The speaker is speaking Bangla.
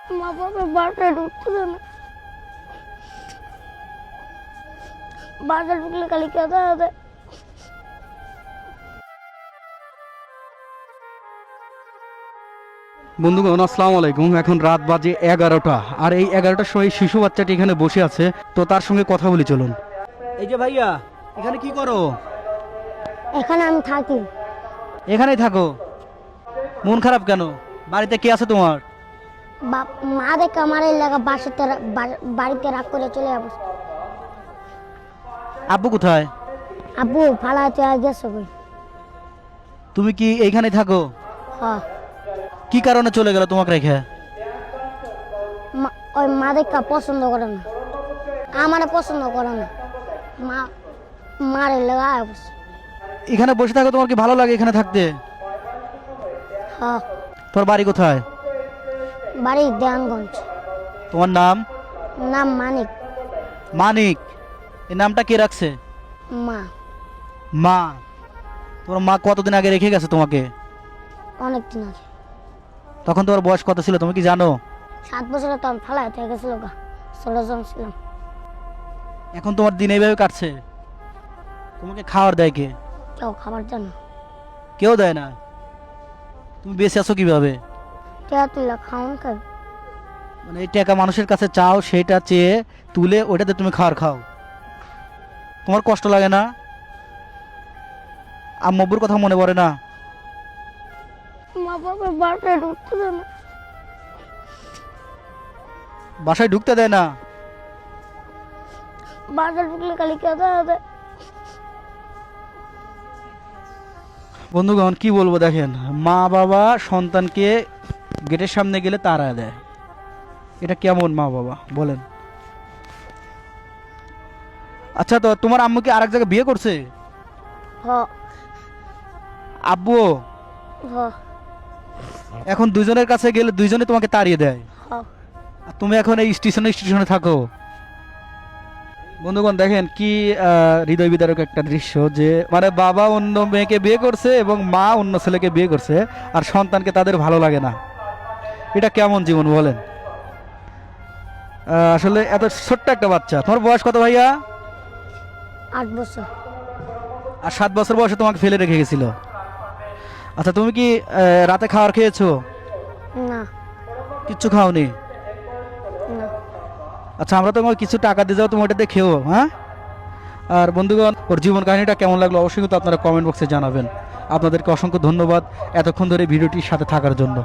মা বাবা বারোটা ঢুকতে দেয় না, বারোটা ঢুকলে খালি কেঁদে দেয়। বন্ধুগণ আসসালামু আলাইকুম। এখন রাত বাজে 11টা, আর এই 11টার সময় শিশু বাচ্চাটি এখানে বসে আছে। তো তার সঙ্গে কথা বলি চলুন। এই যে ভাইয়া, এখানে কি করো? এখানে আমি থাকি। এখানেই থাকো? মন খারাপ কেন? বাড়িতে কে আছে তোমার? মা দেখে আমার এই লাগা বাড়িতে রাগ করে চলে যাবো। আব্বু কোথায়? আব্বু ফালাতে গেছে কই। তুমি কি এইখানে থাকো? হ্যাঁ, কি কারণে চলে গেল তোমাকে রেখে? ওই মা দেখা পছন্দ করে না, আমারে পছন্দ করে না, মা মারে লাগা বসে। এখানে বসে থাকো, তোমার কি ভালো লাগে এখানে থাকতে? হ্যাঁ, তোমার বাড়ি কোথায়? বাড়ি দেয়ানগঞ্জ। তোমার নাম? নাম মানিক। মানিক? এই নামটা কে রাখছে? মা। মা? তোমার মা কতদিন আগে রেখে গেছে তোমাকে? অনেকদিন আগে। তখন তোমার বয়স কত ছিল তুমি কি জানো? 7 বছরে তখন ফালাতে গেছিল গা, ছোট জন ছিলাম। এখন তোমার দিন এইভাবে কাটছে? তোমাকে খাওয়ার দেয় কে? কেউ খাবার জানো? কেউ দেয় না। তুমি বেঁচে আছো কিভাবে? টেয়া তুইলা খাওন খাই। মানে এই টাকা মানুষের কাছে চাও, সেটা চেয়ে তুলে ওইটাতে তুমি খাওয়ার খাও। তোমার কষ্ট লাগে না? আম্মুর কথা মনে পড়ে না? মা বাবা বারোটা ঢুকতে দেয় না, বাসায় ঢুকতে দেয় না? বারোটা ঢুকলে খালি কেঁদে দেয়। বন্ধুগণ কি বলবো, দেখেন, মা বাবা সন্তানকে গেটের সামনে গেলে তাড়া দেয়। এটা কেমন মা বাবা বলেন? আচ্ছা, তো তোমার আম্মু কি আরেক জায়গায় বিয়ে করছে? হ আব্বু? হ এখন দুজনের কাছে গেলে দুইজনে তোমাকে তাড়িয়ে দেয়, হ। আর তুমি এখন এই স্টেশনে থাকো। বন্ধুগণ দেখেন কি হৃদয় বিদারক একটা দৃশ্য, যে মানে বাবা অন্য মেয়েকে বিয়ে করছে এবং মা অন্য ছেলেকে বিয়ে করছে, আর সন্তানকে তাদের ভালো লাগে না। এটা কেমন জীবন বলেন? আসলে এত ছোট্ট একটা বাচ্চা। তোমার বয়স কত ভাইয়া? 8 বছর। আর 7 বছর বয়সে তোমাকে ফেলে রেখে গেছিল। আচ্ছা, তুমি কি রাতে খাবার খেয়েছো? না কিচ্ছু খাওনি? না। আচ্ছা, আমরা তোমাকে কিছু টাকা দিয়ে যাও, তুমি ওটাতে খেও, হ্যাঁ? আর বন্ধুগণ, ওর জীবন কাহিনীটা কেমন লাগলো অবশ্যই কিন্তু আপনারা কমেন্ট বক্সে জানাবেন। আপনাদেরকে অসংখ্য ধন্যবাদ এতক্ষণ ধরে ভিডিওটির সাথে থাকার জন্য।